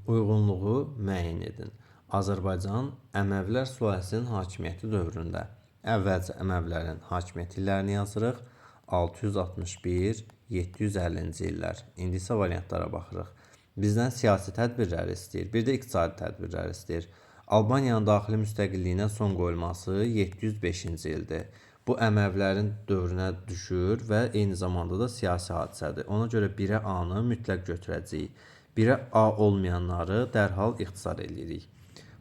Uyğunluğu müəyyən edin. Azərbaycan Əməvilər sülaləsinin hakimiyyəti dövründə əvvəlcə Əməvlərin hakimiyyət illərini yazırıq. 661-750-ci illər. İndi isə variantlara baxırıq. Bizdən siyasi tədbirləri istəyir, bir də iqtisadi tədbirləri istəyir. Albaniyanın daxili müstəqilliyinə son qoyulması 705-ci ildir. Bu Əməvlərin dövrünə düşür və eyni zamanda da siyasi hadisədir. Ona görə 1-ə A-nı mütləq götürəcəyik. 1-ə A olmayanları dərhal ixtisar edirik.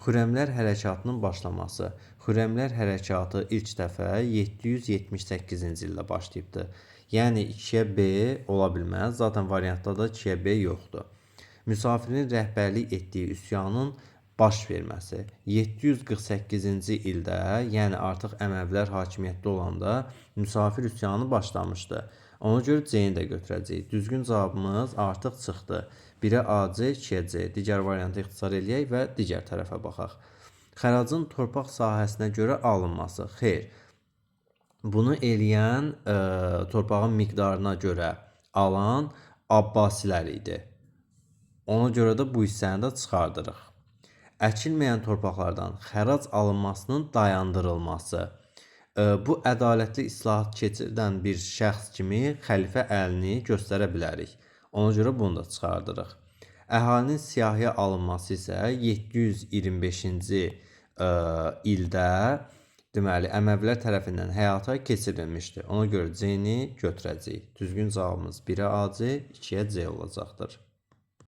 Xürrəmlər hərəkatının başlaması. Xürrəmlər hərəkatı ilk dəfə 778-ci ildə başlayıbdır. Yəni 2-yə B ola bilməz. Zaten variantda da 2-yə B yoxdur. Müsafirin rəhbərlik etdiyi üsyanın baş verməsi 748-ci ildə, yəni artıq Əməvilər hakimiyyətdə olanda müsafir üsyanı başlamışdı. Ona görə C-ni də götürəcəyik. Düzgün cavabımız artıq çıxdı. 1-ə AC, 2-yə C. Digər variantı ixtisar eləyək və digər tərəfə baxaq. Xəracın torpaq sahəsinə görə alınması. Xeyr. Bunu eləyən torpağın miqdarına görə alan Abbasilər idi. Ona görə də bu hissəni də çıxardırıq. Əkilməyən torpaqlardan xərac alınmasının dayandırılması. Bu ədalətli islahat keçirdən bir şəxs kimi xəlifə əlini göstərə bilərik. Ona görə bunu da çıxardırıq. Əhalinin siyahıya alınması isə 725-ci ildə deməli Əməvilər tərəfindən həyata keçirilmişdir. Ona görə C-ni götürəcəyik. Düzgün cavabımız 1-ə AC, 2-yə C olacaqdır.